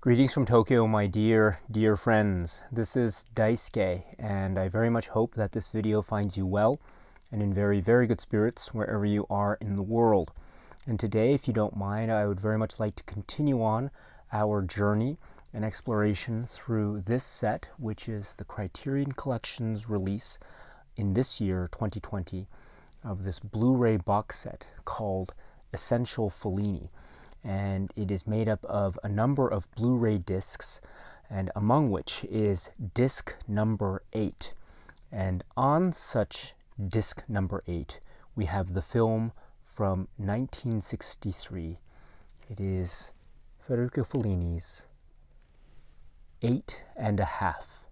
Greetings from Tokyo, my dear friends. This is Daisuke, and I very much hope that this video finds you well and in very good spirits wherever you are in the world. And today, if you don't mind, I would very much like to continue on our journey and exploration through this set, which is the Criterion Collection's release in this year, 2020, of this Blu-ray box set called Essential Fellini. And it is made up of a number of Blu-ray discs, and among which is disc number 8. And on such disc number 8, we have the film from 1963. It is Federico Fellini's 8 and a Half.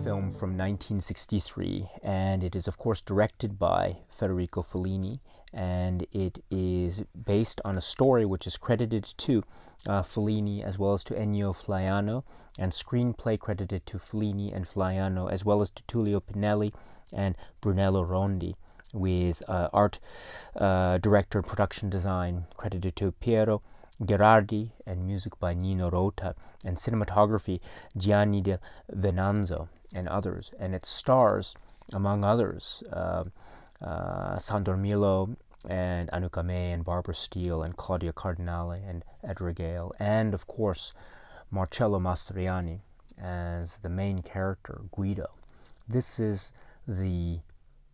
Film from 1963, and it is of course directed by Federico Fellini, and it is based on a story which is credited to Fellini as well as to Ennio Flaiano, and screenplay credited to Fellini and Flaiano as well as to Tullio Pinelli and Brunello Rondi, with art director and production design credited to Piero Gherardi, and music by Nino Rota, and cinematography Gianni del Venanzo and others. And it stars, among others, Sandor Milo and Anuka May and Barbara Steele and Claudia Cardinale and Edgar Gale, and of course Marcello Mastroianni as the main character, Guido. This is the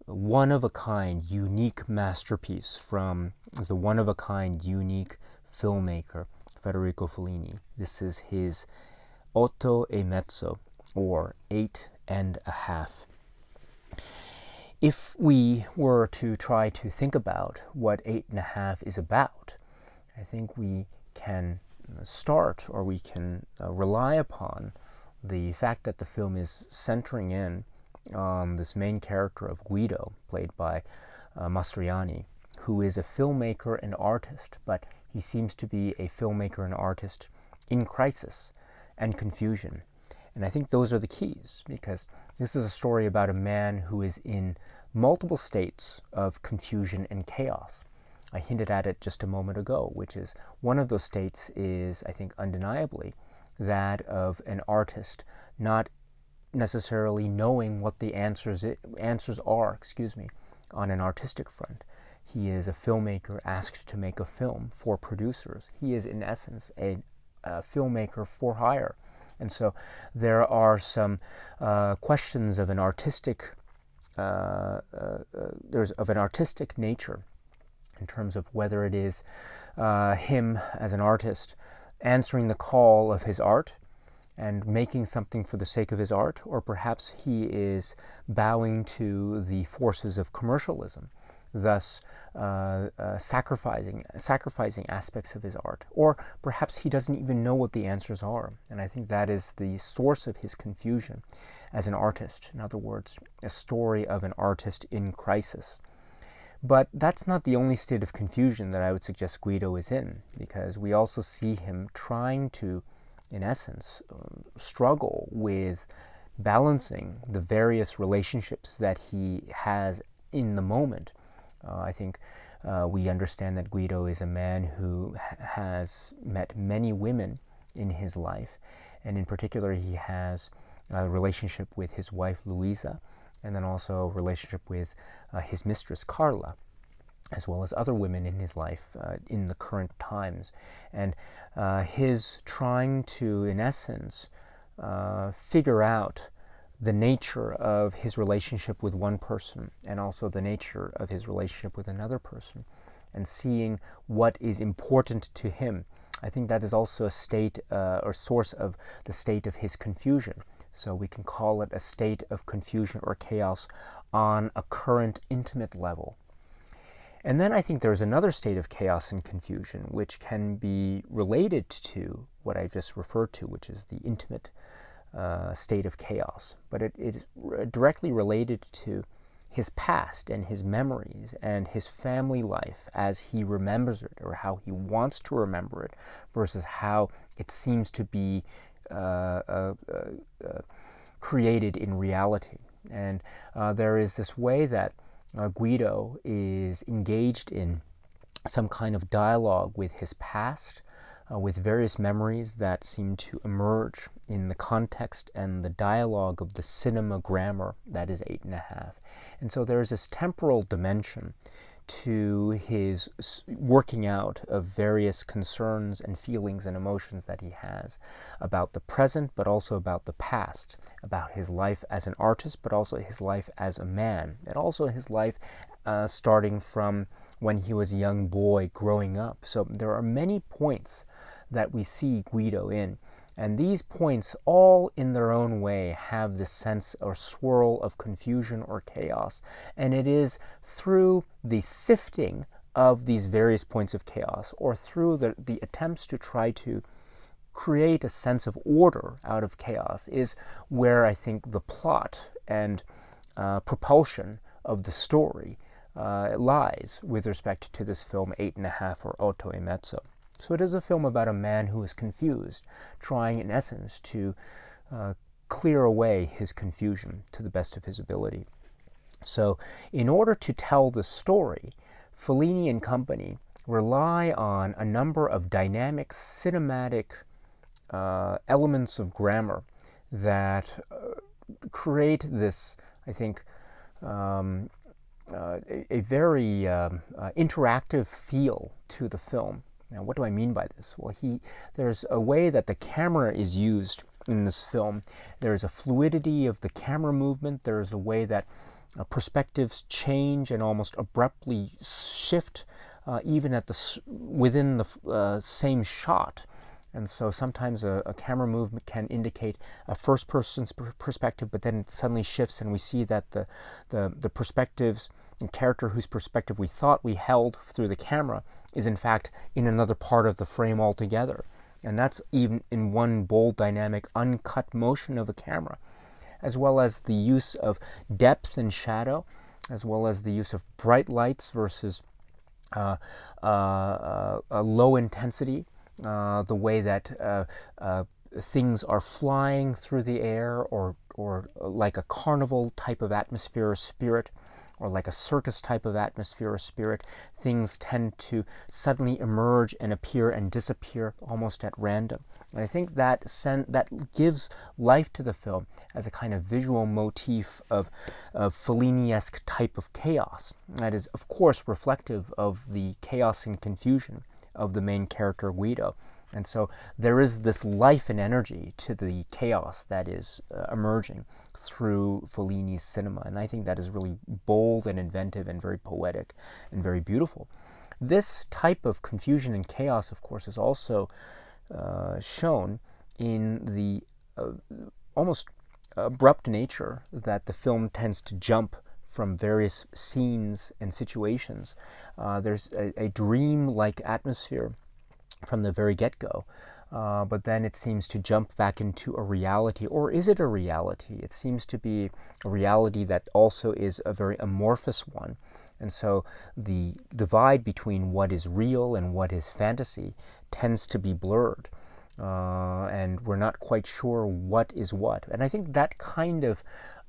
one-of-a-kind, unique masterpiece from the one-of-a-kind, unique filmmaker Federico Fellini. This is his Otto e Mezzo, or 8 and a Half. If we were to try to think about what 8 and a Half is about, I think we can start, or we can rely upon the fact that the film is centering in on this main character of Guido, played by Mastroianni, who is a filmmaker and artist, but he seems to be a filmmaker and artist in crisis and confusion. And I think those are the keys, because this is a story about a man who is in multiple states of confusion and chaos. I hinted at it just a moment ago, which is one of those states is, I think, undeniably that of an artist not necessarily knowing what the answers are, on an artistic front. He is a filmmaker asked to make a film for producers. He is, in essence, a filmmaker for hire. And so there are some questions of an artistic, of an artistic nature, in terms of whether it is him as an artist answering the call of his art and making something for the sake of his art, or perhaps he is bowing to the forces of commercialism, thus sacrificing aspects of his art, or perhaps he doesn't even know what the answers are. And I think that is the source of his confusion as an artist. In other words, a story of an artist in crisis. But that's not the only state of confusion that I would suggest Guido is in, because we also see him trying to, in essence, struggle with balancing the various relationships that he has in the moment. I think we understand that Guido is a man who has met many women in his life, and in particular he has a relationship with his wife Luisa, and then also a relationship with his mistress Carla, as well as other women in his life in the current times. And his trying to, in essence, figure out the nature of his relationship with one person, and also the nature of his relationship with another person, and seeing what is important to him. I think that is also a state or source of the state of his confusion. So we can call it a state of confusion or chaos on a current intimate level. And then I think there's another state of chaos and confusion which can be related to what I just referred to, which is the intimate state of chaos, but it is directly related to his past and his memories and his family life as he remembers it, or how he wants to remember it, versus how it seems to be created in reality. And there is this way that Guido is engaged in some kind of dialogue with his past, with various memories that seem to emerge in the context and the dialogue of the cinema grammar that is 8.5. And so there is this temporal dimension to his working out of various concerns and feelings and emotions that he has about the present, but also about the past, about his life as an artist, but also his life as a man, and also his life starting from when he was a young boy growing up. So there are many points that we see Guido in, and these points all in their own way have this sense or swirl of confusion or chaos, and it is through the sifting of these various points of chaos, or through the attempts to try to create a sense of order out of chaos, is where I think the plot and propulsion of the story lies with respect to this film 8.5, or Otto e Mezzo. So it is a film about a man who is confused, trying in essence to clear away his confusion to the best of his ability. So in order to tell the story, Fellini and company rely on a number of dynamic cinematic elements of grammar that create this, I think, a very interactive feel to the film. Now, what do I mean by this? Well, there's a way that the camera is used in this film. There's a fluidity of the camera movement. There's a way that perspectives change and almost abruptly shift, even at within the same shot. And so sometimes a camera movement can indicate a first person's perspective, but then it suddenly shifts, and we see that the perspectives and character whose perspective we thought we held through the camera is in fact in another part of the frame altogether. And that's even in one bold, dynamic, uncut motion of a camera, as well as the use of depth and shadow, as well as the use of bright lights versus low intensity. The way that things are flying through the air, or like a carnival type of atmosphere or spirit, or like a circus type of atmosphere or spirit, things tend to suddenly emerge and appear and disappear almost at random. And I think that gives life to the film as a kind of visual motif of Fellini-esque type of chaos. That is, of course, reflective of the chaos and confusion of the main character Guido. And so there is this life and energy to the chaos that is emerging through Fellini's cinema. And I think that is really bold and inventive and very poetic and very beautiful. This type of confusion and chaos, of course, is also shown in the almost abrupt nature that the film tends to jump from various scenes and situations. There's a dream-like atmosphere from the very get-go, but then it seems to jump back into a reality. Or is it a reality? It seems to be a reality that also is a very amorphous one. And so the divide between what is real and what is fantasy tends to be blurred. And we're not quite sure what is what. And I think that kind of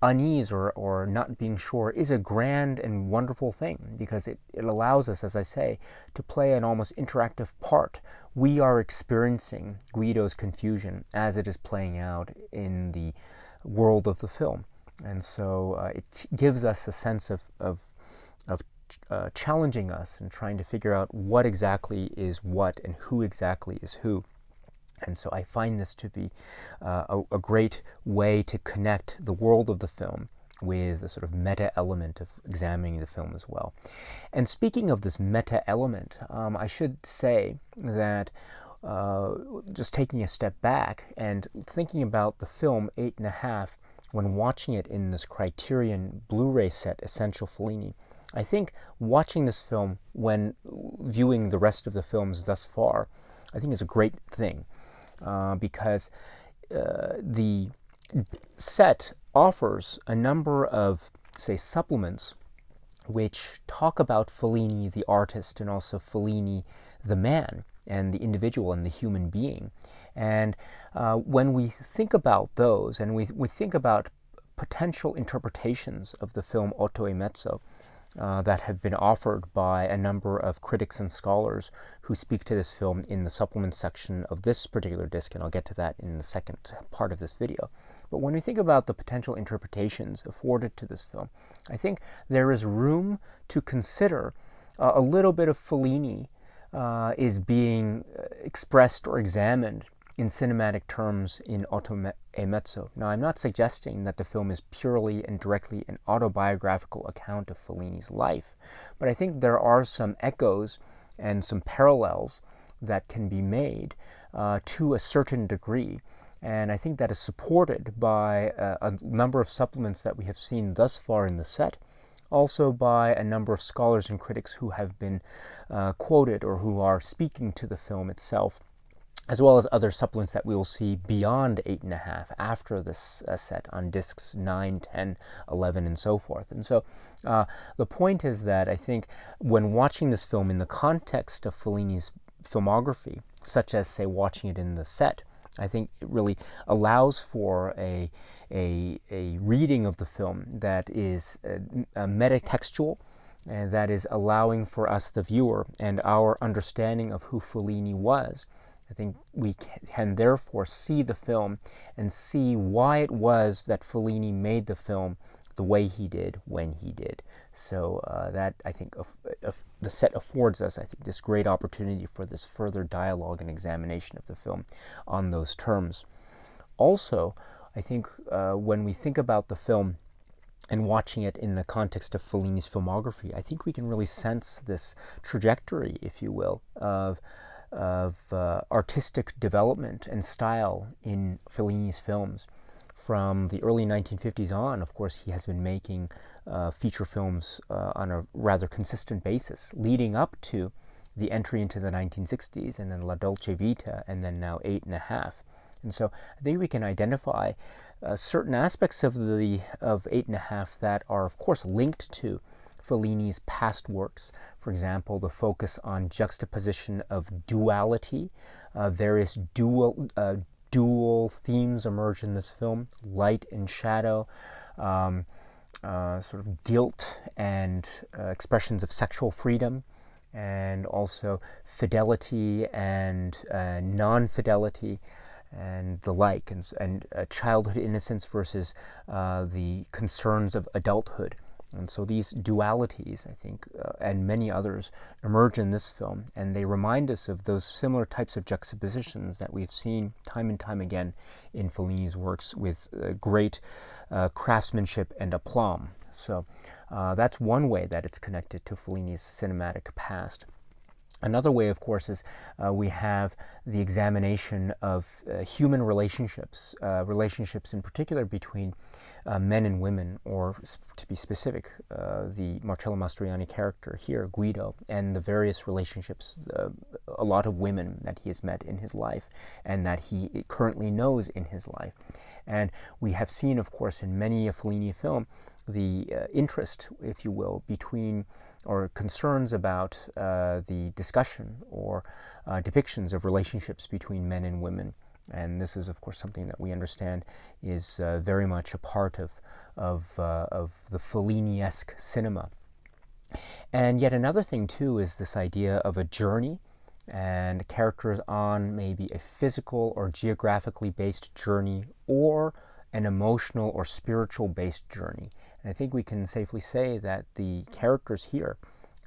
unease or not being sure is a grand and wonderful thing, because it allows us, as I say, to play an almost interactive part. We are experiencing Guido's confusion as it is playing out in the world of the film. And so it gives us a sense of challenging us and trying to figure out what exactly is what and who exactly is who. And so I find this to be a great way to connect the world of the film with a sort of meta element of examining the film as well. And speaking of this meta element, I should say that just taking a step back and thinking about the film 8.5 when watching it in this Criterion Blu-ray set, Essential Fellini, I think watching this film when viewing the rest of the films thus far, I think is a great thing. Because the set offers a number of, say, supplements which talk about Fellini the artist and also Fellini the man and the individual and the human being. And when we think about those and we think about potential interpretations of the film Otto e Mezzo that have been offered by a number of critics and scholars who speak to this film in the supplement section of this particular disc, and I'll get to that in the second part of this video. But when we think about the potential interpretations afforded to this film, I think there is room to consider a little bit of Fellini is being expressed or examined in cinematic terms in Otto e Mezzo. Now, I'm not suggesting that the film is purely and directly an autobiographical account of Fellini's life, but I think there are some echoes and some parallels that can be made to a certain degree. And I think that is supported by a number of supplements that we have seen thus far in the set, also by a number of scholars and critics who have been quoted or who are speaking to the film itself, as well as other supplements that we will see beyond 8.5 after this set on discs 9, 10, 11, and so forth. And so the point is that I think when watching this film in the context of Fellini's filmography, such as, say, watching it in the set, I think it really allows for a reading of the film that is metatextual, and that is allowing for us, the viewer, and our understanding of who Fellini was. I think we can therefore see the film and see why it was that Fellini made the film the way he did when he did. So that, I think, the set affords us, I think, this great opportunity for this further dialogue and examination of the film on those terms. Also, I think when we think about the film and watching it in the context of Fellini's filmography, I think we can really sense this trajectory, if you will, of artistic development and style in Fellini's films. From the early 1950s on, of course, he has been making feature films on a rather consistent basis, leading up to the entry into the 1960s, and then La Dolce Vita, and then now 8.5. And so I think we can identify certain aspects of 8.5 that are, of course, linked to Fellini's past works. For example, the focus on juxtaposition of duality, various dual themes emerge in this film: light and shadow, sort of guilt and expressions of sexual freedom, and also fidelity and non-fidelity, and the like, and childhood innocence versus the concerns of adulthood. And so these dualities, I think, and many others emerge in this film, and they remind us of those similar types of juxtapositions that we've seen time and time again in Fellini's works with great craftsmanship and aplomb. So that's one way that it's connected to Fellini's cinematic past. Another way, of course, is we have the examination of human relationships, relationships in particular between men and women, or to be specific, the Marcello Mastroianni character here, Guido, and the various relationships, a lot of women that he has met in his life and that he currently knows in his life. And we have seen, of course, in many a Fellini film, the interest, if you will, between, or concerns about the discussion or depictions of relationships between men and women. And this is, of course, something that we understand is very much a part of the Fellini-esque cinema. And yet another thing, too, is this idea of a journey, and characters on maybe a physical or geographically based journey, or an emotional or spiritual based journey. And I think we can safely say that the characters here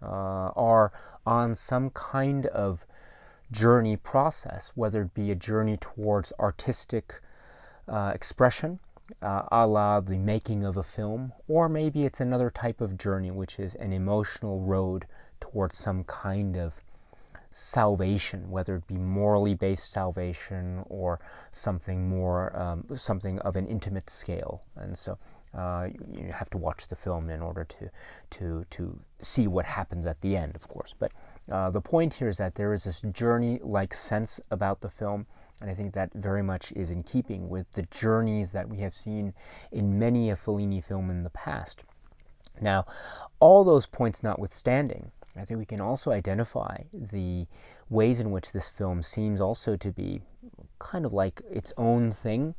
are on some kind of journey process, whether it be a journey towards artistic expression, a la the making of a film, or maybe it's another type of journey, which is an emotional road towards some kind of salvation, whether it be morally based salvation or something more, something of an intimate scale. And so you have to watch the film in order to see what happens at the end, of course. But the point here is that there is this journey-like sense about the film, And I think that very much is in keeping with the journeys that we have seen in many a Fellini film in the past. Now, all those points notwithstanding, I think we can also identify the ways in which this film seems also to be kind of like its own thing.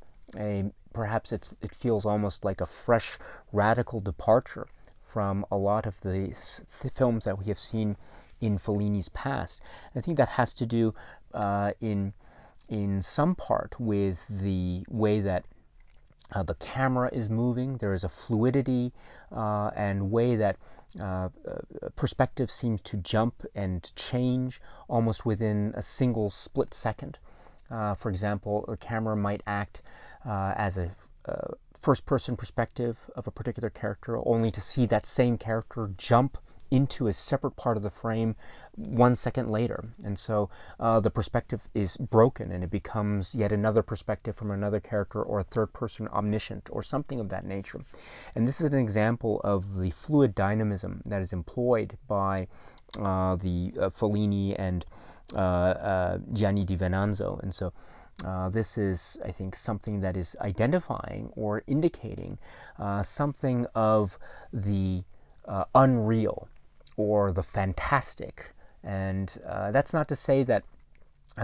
Perhaps it feels almost like a fresh, radical departure from a lot of the films that we have seen in Fellini's past. I think that has to do in some part with the way that the camera is moving. There is a fluidity and way that perspective seems to jump and change almost within a single split second. For example, the camera might act as a first-person perspective of a particular character, only to see that same character jump into a separate part of the frame 1 second later. And so the perspective is broken and it becomes yet another perspective from another character, or a third person omniscient or something of that nature. And this is an example of the fluid dynamism that is employed by the Fellini and Gianni Di Venanzo. And so this is, I think, something that is identifying or indicating something of the unreal or the fantastic. And that's not to say that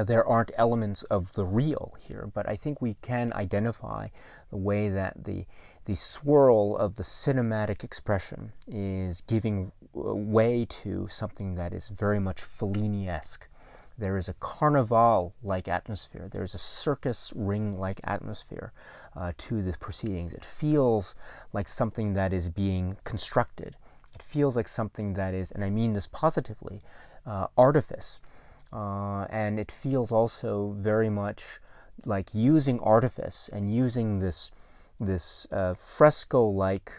there aren't elements of the real here, but I think we can identify the way that the swirl of the cinematic expression is giving way to something that is very much Fellini-esque. There is a carnival-like atmosphere. There is a circus ring-like atmosphere to the proceedings. It feels like something that is being constructed. It feels like something that is, and I mean this positively, artifice. And it feels also very much like using artifice and using this fresco-like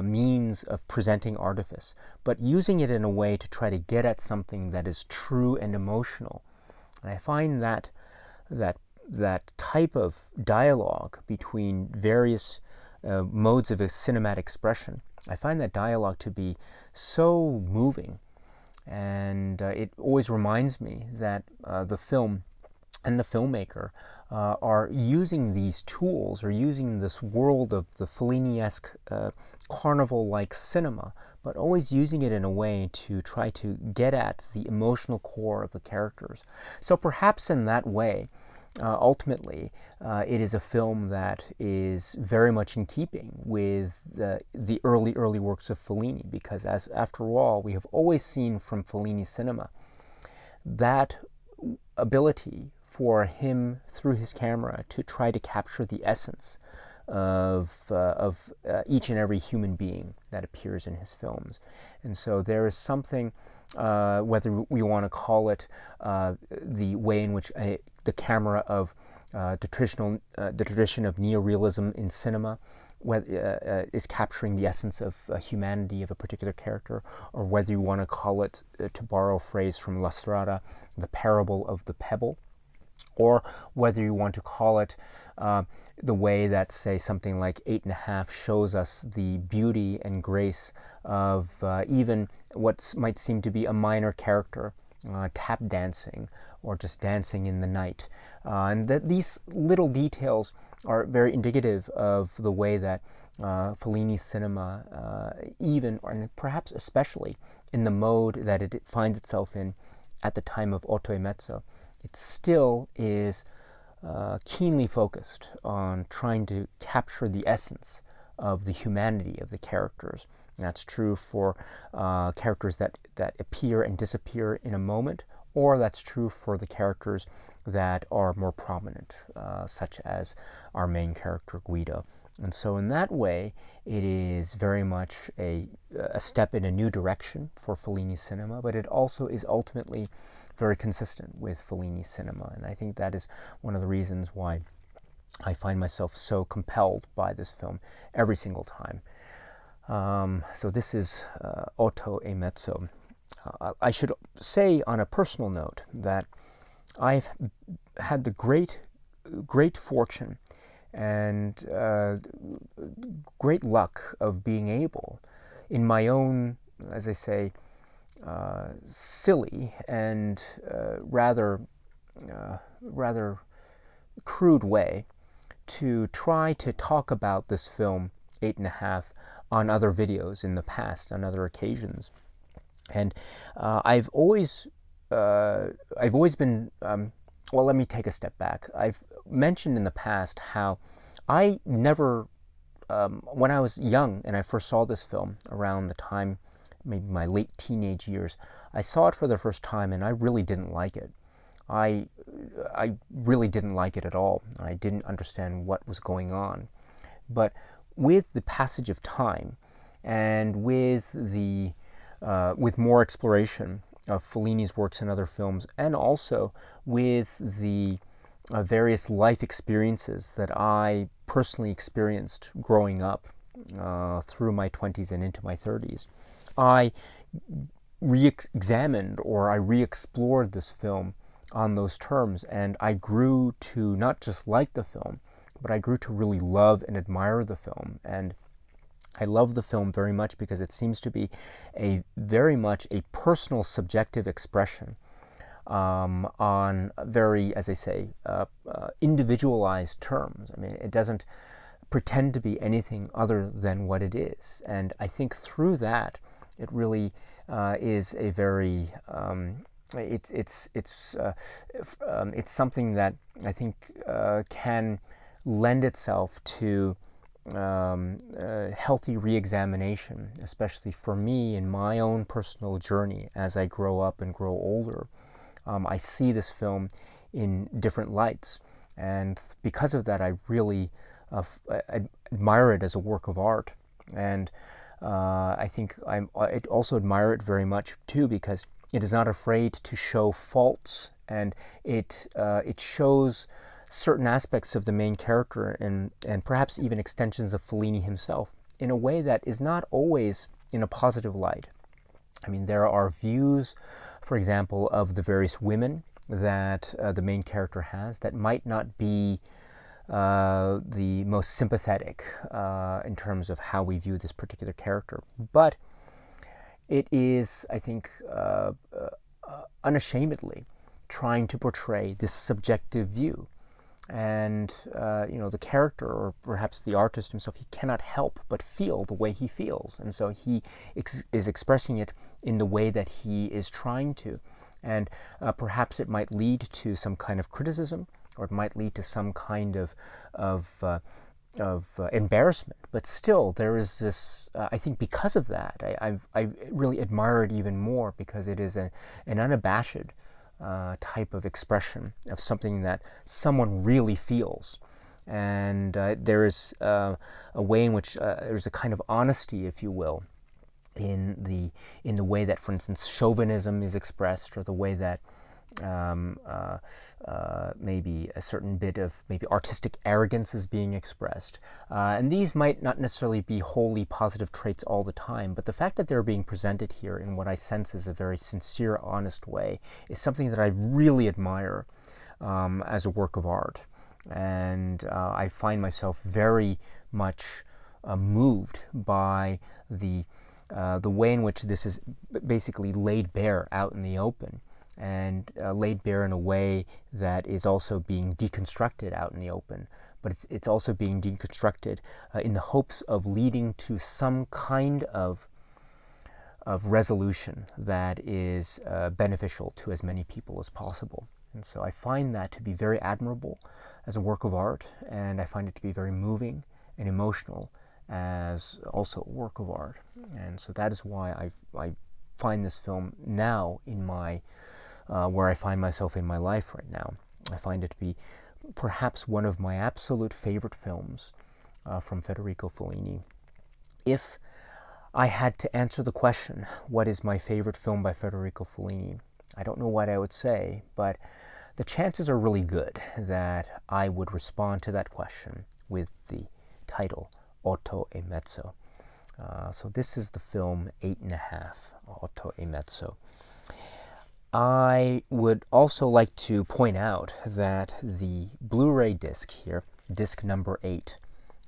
means of presenting artifice, but using it in a way to try to get at something that is true and emotional. And I find that type of dialogue between various modes of a cinematic expression, I find that dialogue to be so moving. And it always reminds me that the film and the filmmaker are using these tools, or using this world of the Fellini-esque carnival-like cinema, but always using it in a way to try to get at the emotional core of the characters. So perhaps in that way, ultimately, it is a film that is very much in keeping with the early works of Fellini, because after all, we have always seen from Fellini's cinema that ability for him, through his camera, to try to capture the essence of each and every human being that appears in his films. And so there is something, whether we want to call it the way in which the camera of the tradition of neorealism in cinema is capturing the essence of humanity of a particular character, or whether you want to call it, to borrow a phrase from La Strada, the parable of the pebble, or whether you want to call it the way that, say, something like 8½, shows us the beauty and grace of even what might seem to be a minor character, tap dancing, or just dancing in the night. And that these little details are very indicative of the way that Fellini's cinema, even, and perhaps especially in the mode that it finds itself in at the time of Otto e Mezzo, it still is keenly focused on trying to capture the essence of the humanity of the characters. And that's true for characters that appear and disappear in a moment, or that's true for the characters that are more prominent, such as our main character, Guido. And so in that way, it is very much a step in a new direction for Fellini's cinema, but it also is ultimately very consistent with Fellini's cinema. And I think that is one of the reasons why I find myself so compelled by this film every single time. So this is Otto e Mezzo. I should say on a personal note that I've had the great fortune and great luck of being able, in my own, as I say, silly and rather crude way to try to talk about this film, Eight and a Half, on other videos in the past, on other occasions. And I've always been, well, let me take a step back. I've mentioned in the past how I never, when I was young and I first saw this film around the time, maybe my late teenage years, I saw it for the first time and I really didn't like it. I really didn't like it at all. I didn't understand what was going on. But with the passage of time and with more exploration of Fellini's works in other films, and also with the various life experiences that I personally experienced growing up through my 20s and into my 30s, I re-examined or I re-explored this film on those terms, and I grew to not just like the film, but I grew to really love and admire the film. And I love the film very much because it seems to be very much a personal, subjective expression on very, as I say, individualized terms. I mean, it doesn't pretend to be anything other than what it is. And I think through that, it really is a very it's something that I think can lend itself to healthy re-examination, especially for me in my own personal journey as I grow up and grow older. I see this film in different lights, and because of that, I really admire it as a work of art. And I think I also admire it very much too because it is not afraid to show faults, and it shows certain aspects of the main character and perhaps even extensions of Fellini himself in a way that is not always in a positive light. I mean, there are views, for example, of the various women that the main character has that might not be the most sympathetic in terms of how we view this particular character. But it is, I think, unashamedly trying to portray this subjective view. And, the character, or perhaps the artist himself, he cannot help but feel the way he feels. And so he is expressing it in the way that he is trying to. And perhaps it might lead to some kind of criticism, or it might lead to some kind of embarrassment. But still, there is this, I think because of that, I really admire it even more because it is an unabashed type of expression of something that someone really feels. And there is a way in which there's a kind of honesty, if you will, in the way that, for instance, chauvinism is expressed, or the way that maybe a certain bit of maybe artistic arrogance is being expressed. And these might not necessarily be wholly positive traits all the time, but the fact that they're being presented here in what I sense is a very sincere, honest way is something that I really admire as a work of art. And I find myself very much moved by the way in which this is basically laid bare out in the open, and laid bare in a way that is also being deconstructed out in the open. But it's also being deconstructed in the hopes of leading to some kind of resolution that is beneficial to as many people as possible. And so I find that to be very admirable as a work of art, and I find it to be very moving and emotional as also a work of art. And so that is why I find this film now in my where I find myself in my life right now. I find it to be perhaps one of my absolute favorite films from Federico Fellini. If I had to answer the question, what is my favorite film by Federico Fellini? I don't know what I would say, but the chances are really good that I would respond to that question with the title, Otto e Mezzo. So this is the film 8.5, Otto e Mezzo. I would also like to point out that the Blu-ray disc here, disc number 8,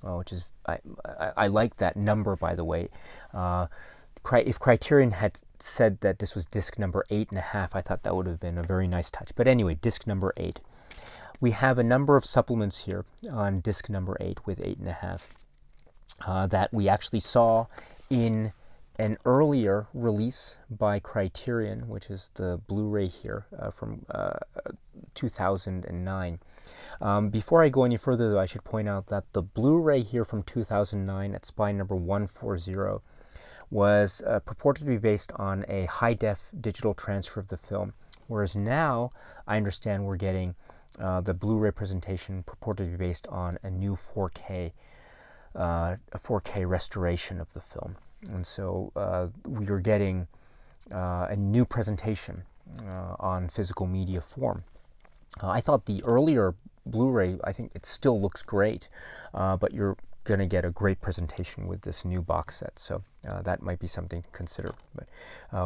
which is, I like that number, by the way. If Criterion had said that this was disc number 8.5, I thought that would have been a very nice touch. But anyway, disc number 8. We have a number of supplements here on disc number 8 with 8.5 that we actually saw in an earlier release by Criterion, which is the Blu-ray here from 2009. Before I go any further, though, I should point out that the Blu-ray here from 2009 at spine number 140 was purported to be based on a high-def digital transfer of the film, whereas now I understand we're getting the Blu-ray presentation purported to be based on a new 4K restoration of the film. And so we are getting a new presentation on physical media form. I thought the earlier Blu-ray, I think it still looks great, but you're going to get a great presentation with this new box set. So that might be something to consider. But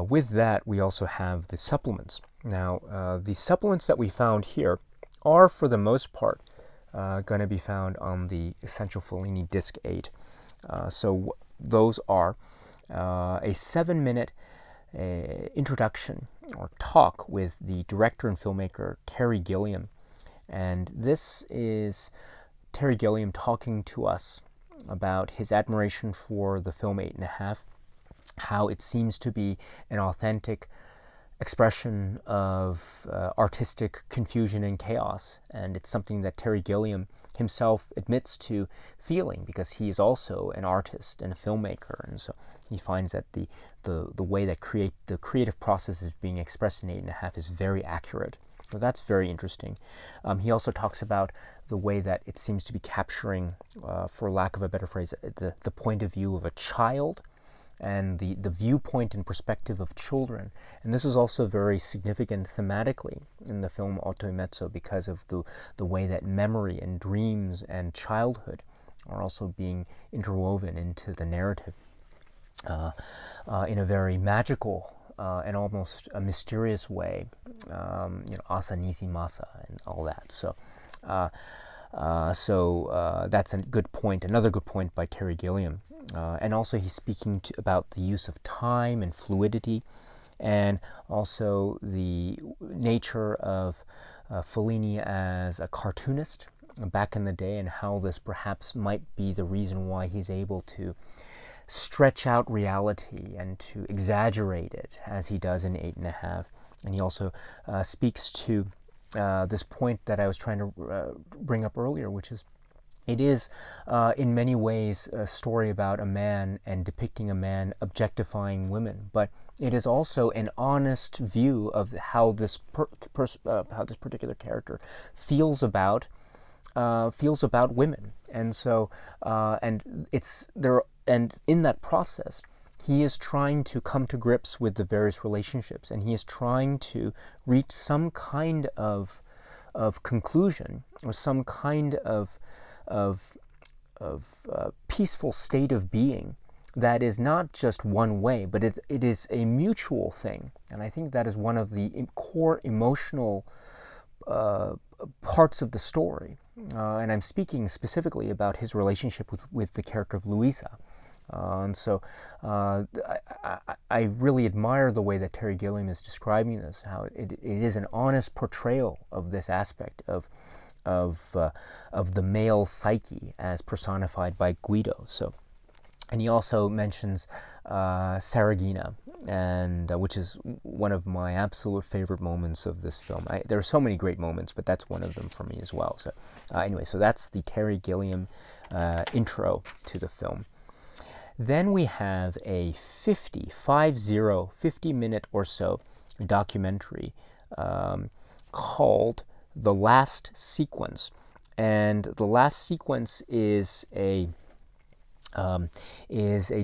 with that, we also have the supplements. Now, the supplements that we found here are, for the most part, going to be found on the Essential Fellini Disc 8. So those are a 7-minute introduction or talk with the director and filmmaker Terry Gilliam. And this is Terry Gilliam talking to us about his admiration for the film 8.5, how it seems to be an authentic expression of artistic confusion and chaos, and it's something that Terry Gilliam himself admits to feeling because he is also an artist and a filmmaker, and so he finds that the way that the creative process is being expressed in 8.5 is very accurate. So that's very interesting. He also talks about the way that it seems to be capturing, for lack of a better phrase, the point of view of a child and the viewpoint and perspective of children. And this is also very significant thematically in the film Otto Mezzo because of the way that memory and dreams and childhood are also being interwoven into the narrative in a very magical and almost a mysterious way, asa nisi masa and all that. So that's a good point, another good point by Terry Gilliam. And also he's speaking about the use of time and fluidity, and also the nature of Fellini as a cartoonist back in the day, and how this perhaps might be the reason why he's able to stretch out reality and to exaggerate it as he does in 8.5. And he also speaks to this point that I was trying to bring up earlier, which is it is in many ways a story about a man and depicting a man objectifying women, but it is also an honest view of how this particular character feels about women, and so and it's there. And in that process, he is trying to come to grips with the various relationships, and he is trying to reach some kind of conclusion or some kind of peaceful state of being that is not just one way, but it is a mutual thing. And I think that is one of the core emotional parts of the story. And I'm speaking specifically about his relationship with the character of Luisa. And so I really admire the way that Terry Gilliam is describing this, how it is an honest portrayal of this aspect of the male psyche as personified by Guido. So, and he also mentions Saragina, and which is one of my absolute favorite moments of this film. There are so many great moments, but that's one of them for me as well. So anyway, so that's the Terry Gilliam intro to the film. Then we have a 50-minute or so documentary called The Last Sequence. And The Last Sequence is a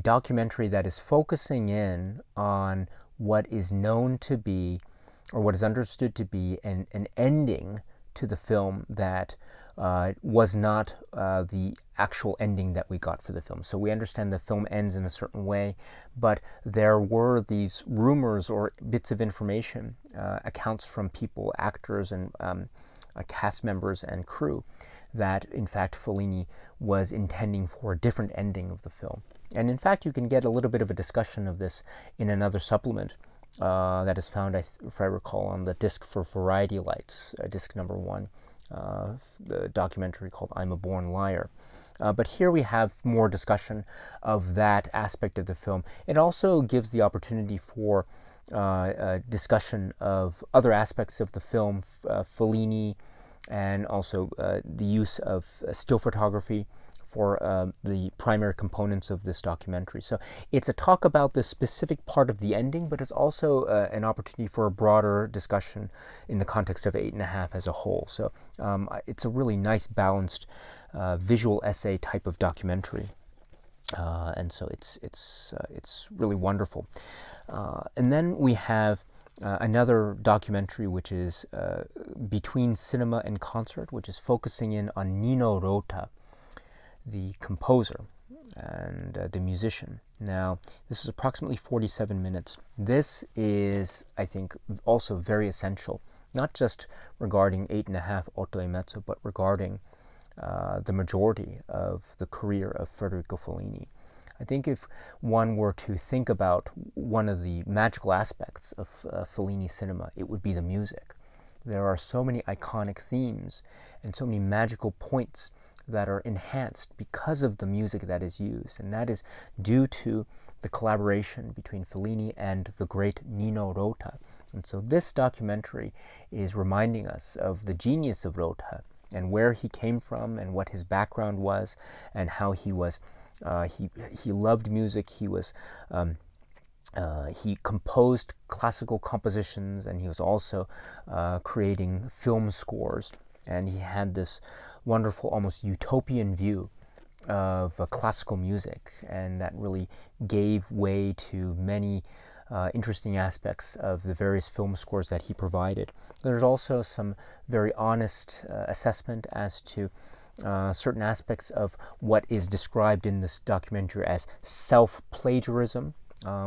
documentary that is focusing in on what is known to be, or what is understood to be, an ending to the film that was not the actual ending that we got for the film. So we understand the film ends in a certain way, but there were these rumors or bits of information, accounts from people, actors and cast members and crew, that in fact Fellini was intending for a different ending of the film. And in fact you can get a little bit of a discussion of this in another supplement that is found, if I recall, on the disc for Variety Lights, disc number 1. the documentary called I'm a Born Liar. But here we have more discussion of that aspect of the film. It also gives the opportunity for discussion of other aspects of the film, Fellini, and also the use of still photography for the primary components of this documentary. So it's a talk about the specific part of the ending, but it's also an opportunity for a broader discussion in the context of 8.5 as a whole. So it's a really nice, balanced visual essay type of documentary. And so it's really wonderful. And then we have another documentary which is Between Cinema and Concert, which is focusing in on Nino Rota, the composer and the musician. Now, this is approximately 47 minutes. This is, I think, also very essential, not just regarding 8.5 Otto e Mezzo, but regarding the majority of the career of Federico Fellini. I think if one were to think about one of the magical aspects of Fellini cinema, it would be the music. There are so many iconic themes and so many magical points that are enhanced because of the music that is used, and that is due to the collaboration between Fellini and the great Nino Rota. And so this documentary is reminding us of the genius of Rota and where he came from and what his background was and how he was he loved music. He was he composed classical compositions, and he was also creating film scores. And he had this wonderful, almost utopian view of classical music, and that really gave way to many interesting aspects of the various film scores that he provided. There's also some very honest assessment as to certain aspects of what is described in this documentary as self-plagiarism,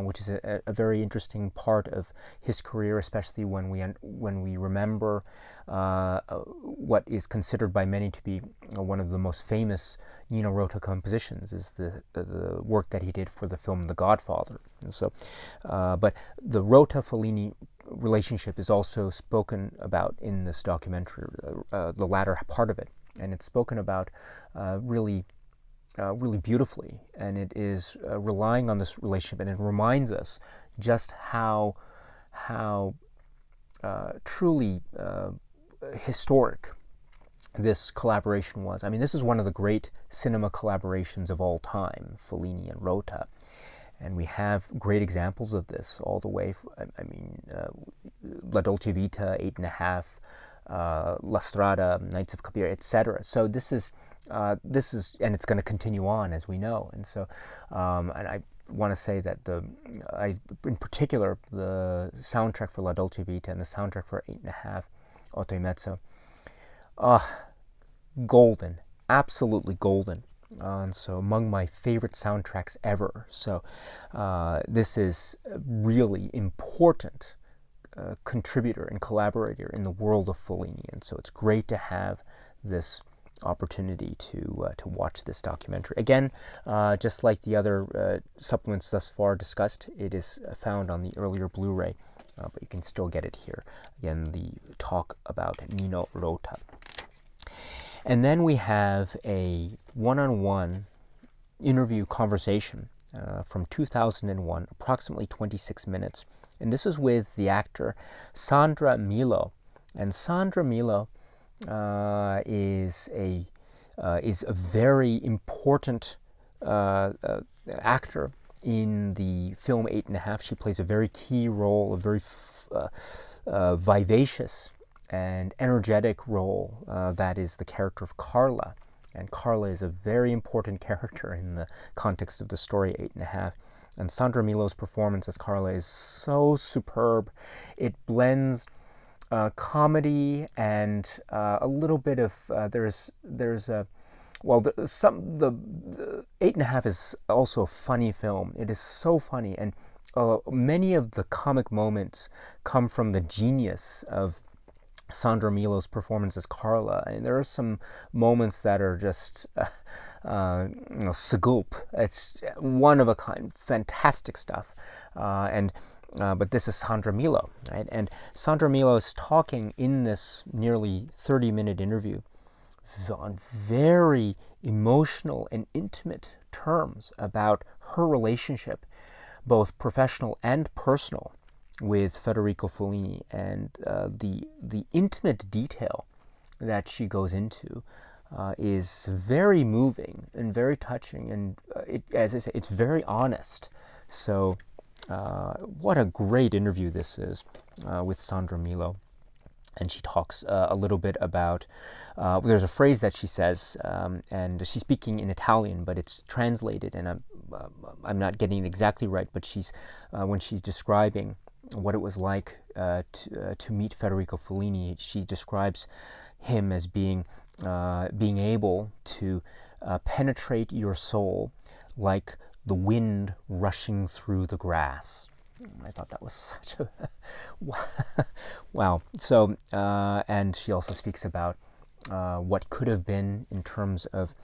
which is a very interesting part of his career, especially when we remember what is considered by many to be one of the most famous Nino Rota compositions, is the work that he did for the film The Godfather. And so, but the Rota-Fellini relationship is also spoken about in this documentary, the latter part of it, and it's spoken about really beautifully, and it is relying on this relationship, and it reminds us just how truly historic this collaboration was. I mean, this is one of the great cinema collaborations of all time, Fellini and Rota, and we have great examples of this all the way. La Dolce Vita, 8.5, La Strada, Nights of Cabiria, etc. So this is, and it's going to continue on, as we know. And so, and I want to say that in particular, the soundtrack for La Dolce Vita and the soundtrack for 8.5 Otto e Mezzo, golden, absolutely golden. And so among my favorite soundtracks ever. So this is a really important contributor and collaborator in the world of Fellini, and so it's great to have this opportunity to watch this documentary. Again, just like the other supplements thus far discussed, it is found on the earlier Blu-ray, but you can still get it here. Again, the talk about Nino Rota. And then we have a one-on-one interview conversation from 2001, approximately 26 minutes. And this is with the actor Sandra Milo. And Sandra Milo is a very important actor in the film 8.5. She plays a very key role, a very vivacious and energetic role, that is the character of Carla. And Carla is a very important character in the context of the story 8.5. And Sandra Milo's performance as Carla is so superb. It blends comedy and a little bit of there's a well, the 8.5 is also a funny film. It is so funny, and many of the comic moments come from the genius of Sandra Milo's performance as Carla. And there are some moments that are just sagulp. It's one of a kind, fantastic stuff. And but this is Sandra Milo, right? And Sandra Milo is talking in this nearly 30-minute interview on very emotional and intimate terms about her relationship, both professional and personal, with Federico Fellini, and the intimate detail that she goes into is very moving and very touching, and as I say, it's very honest. So what a great interview this is with Sandra Milo. And she talks a little bit about, there's a phrase that she says, and she's speaking in Italian, but it's translated, and I'm not getting it exactly right, but she's when she's describing what it was like to meet Federico Fellini, she describes him as being able to penetrate your soul like the wind rushing through the grass. I thought that was such a wow. So, and she also speaks about what could have been in terms of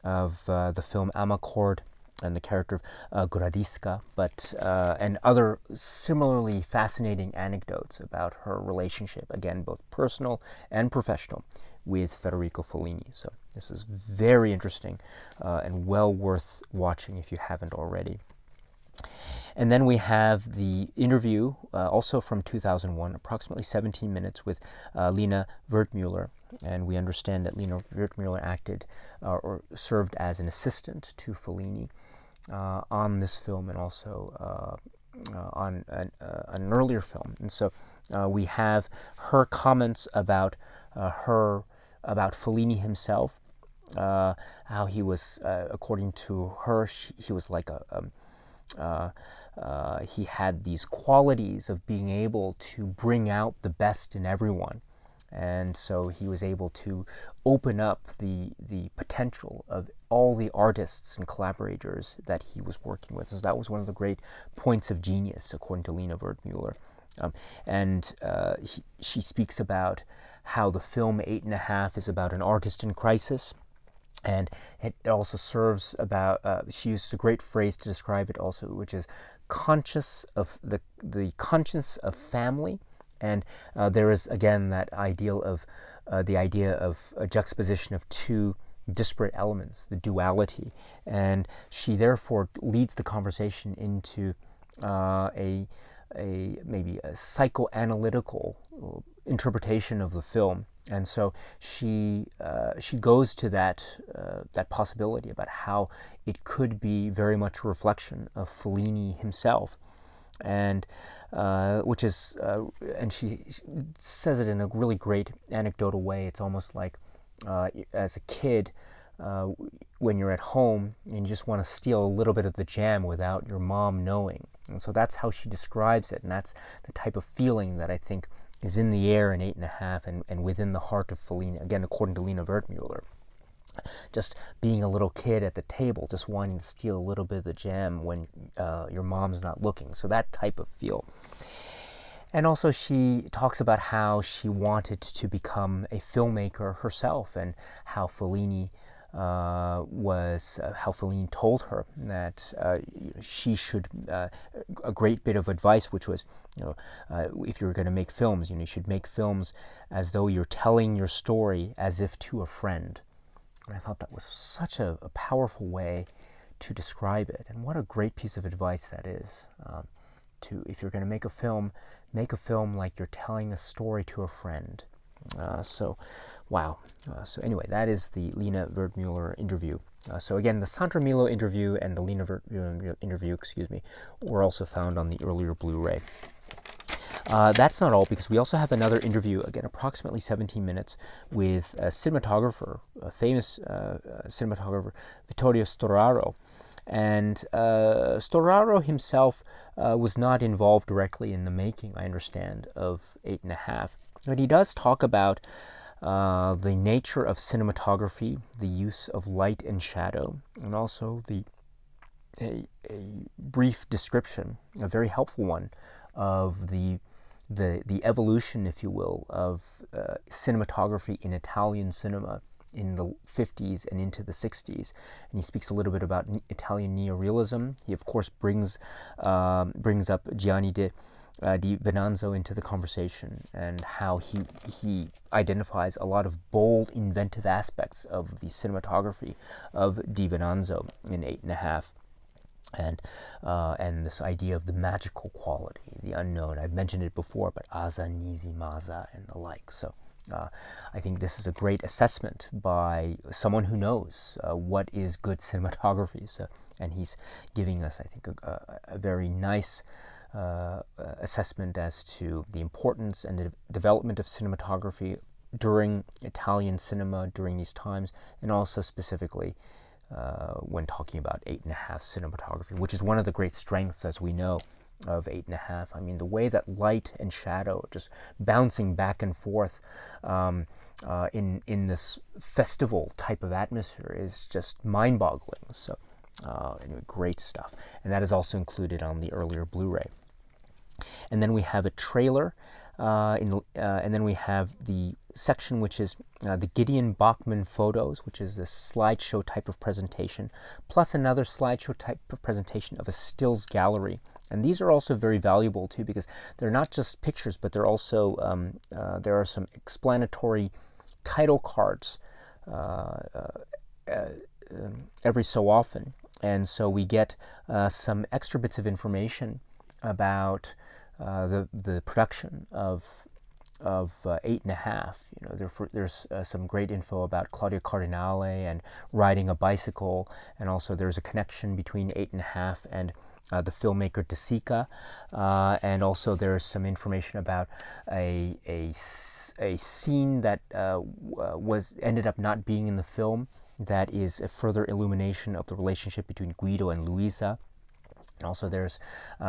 the film Amarcord and the character of Gradisca, but and other similarly fascinating anecdotes about her relationship, again, both personal and professional, with Federico Fellini. So this is very interesting and well worth watching if you haven't already. And then we have the interview, also from 2001, approximately 17 minutes, with Lina Wertmüller. And we understand that Lina Wertmüller acted or served as an assistant to Fellini on this film, and also on an earlier film. And so we have her comments about Fellini himself, how he was, according to her, he was like he had these qualities of being able to bring out the best in everyone, and so he was able to open up the potential of all the artists and collaborators that he was working with. So that was one of the great points of genius, according to Lina Wertmüller. And she speaks about how the film 8½, is about an artist in crisis. And it also serves about, she uses a great phrase to describe it also, which is conscious of the conscience of family. And there is, again, that ideal of the idea of a juxtaposition of two disparate elements, the duality. And she therefore leads the conversation into maybe a psychoanalytical interpretation of the film. And so she goes to that possibility about how it could be very much a reflection of Fellini himself, and which is and she says it in a really great anecdotal way. It's almost like as a kid, when you're at home and you just want to steal a little bit of the jam without your mom knowing. And so that's how she describes it, and that's the type of feeling that I think is in the air in 8½, and within the heart of Fellini, again, according to Lina Wertmüller. Just being a little kid at the table, just wanting to steal a little bit of the jam when your mom's not looking. So that type of feel. And also she talks about how she wanted to become a filmmaker herself, and how Fellini how Fellini told her that she should, a great bit of advice, which was, if you're going to make films, you should make films as though you're telling your story as if to a friend. And I thought that was such a powerful way to describe it, and what a great piece of advice that is. If you're going to make a film like you're telling a story to a friend. Wow. So anyway, that is the Lina Wertmüller interview. So again, the Sandra Milo interview and the Lina Wertmüller interview, were also found on the earlier Blu-ray. That's not all, because we also have another interview, again, approximately 17 minutes, with a cinematographer, a famous cinematographer, Vittorio Storaro. And Storaro himself was not involved directly in the making, I understand, of 8½. But he does talk about the nature of cinematography, the use of light and shadow, and also a brief description, a very helpful one, of the evolution, if you will, of cinematography in Italian cinema in the 50s and into the 60s. And he speaks a little bit about Italian neorealism. He, of course, brings up Gianni di Venanzo into the conversation, and how he identifies a lot of bold, inventive aspects of the cinematography of Di Venanzo in 8½. And this idea of the magical quality, the unknown. I've mentioned it before, but Asa Nisi Maza and the like. So I think this is a great assessment by someone who knows what is good cinematography. So, and he's giving us, I think, a very nice assessment as to the importance and the development of cinematography during Italian cinema during these times, and also specifically when talking about 8½, cinematography, which is one of the great strengths, as we know, of 8½. I mean, the way that light and shadow are just bouncing back and forth in this festival type of atmosphere is just mind-boggling. So anyway, great stuff. And that is also included on the earlier Blu-ray. And then we have a trailer, and then we have the section which is the Gideon Bachman photos, which is this slideshow type of presentation, plus another slideshow type of presentation of a stills gallery. And these are also very valuable too, because they're not just pictures, but they're also there are some explanatory title cards every so often, and so we get some extra bits of information about the production of 8½. You know, there's some great info about Claudio Cardinale and riding a bicycle, and also there's a connection between 8½, and the filmmaker De Sica, and also there's some information about a scene that ended up not being in the film. That is a further illumination of the relationship between Guido and Luisa. And also there's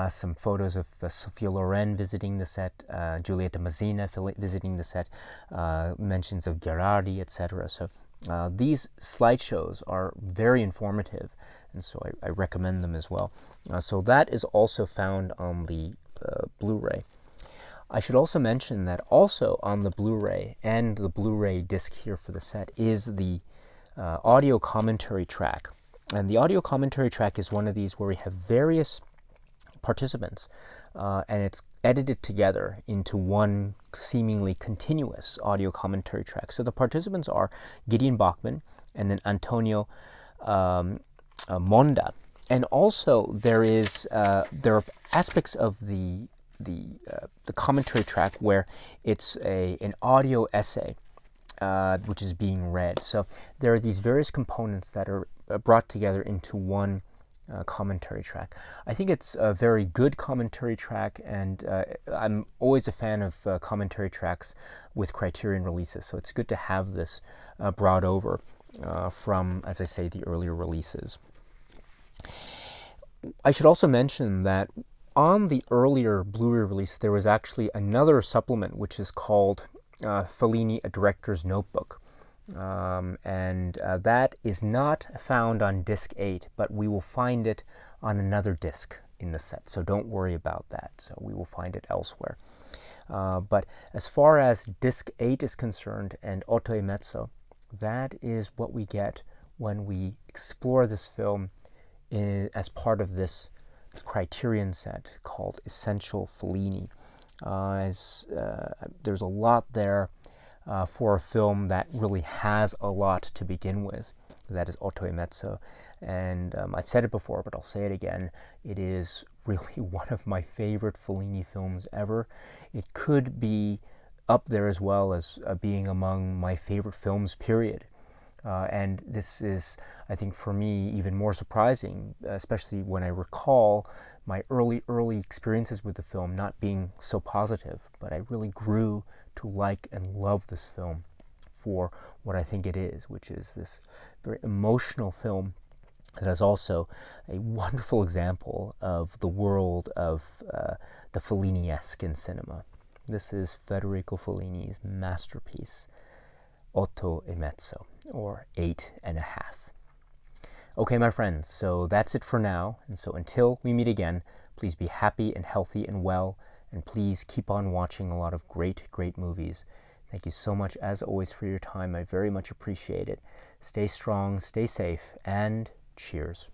some photos of Sofia Loren visiting the set, Giulietta Mazzina visiting the set, mentions of Gherardi, etc. So these slideshows are very informative, and so I recommend them as well. So that is also found on the Blu-ray. I should also mention that also on the Blu-ray and the Blu-ray disc here for the set is the audio commentary track. And the audio commentary track is one of these where we have various participants, and it's edited together into one seemingly continuous audio commentary track. So the participants are Gideon Bachman and then Antonio Monda. And also there are aspects of the commentary track where it's an audio essay which is being read. So there are these various components that are brought together into one commentary track. I think it's a very good commentary track, and I'm always a fan of commentary tracks with Criterion releases, so it's good to have this brought over from, as I say, the earlier releases. I should also mention that on the earlier Blu-ray release there was actually another supplement which is called Fellini, A Director's Notebook. And that is not found on disc 8, but we will find it on another disc in the set, so don't worry about that. So we will find it elsewhere. But as far as disc 8 is concerned and Otto e Mezzo, that is what we get when we explore this film as part of this Criterion set called Essential Fellini. There's a lot there for a film that really has a lot to begin with. That is Otto e Mezzo. And I've said it before, but I'll say it again. It is really one of my favorite Fellini films ever. It could be up there as well as being among my favorite films, period. And this is, I think, for me, even more surprising, especially when I recall my early experiences with the film not being so positive, but I really grew to like and love this film for what I think it is, which is this very emotional film that is also a wonderful example of the world of the Fellini-esque in cinema. This is Federico Fellini's masterpiece, Otto e Mezzo, or 8½. Okay, my friends, so that's it for now. And so until we meet again, please be happy and healthy and well, and please keep on watching a lot of great movies. Thank you so much, as always, for your time. I very much appreciate it. Stay strong, stay safe, and cheers.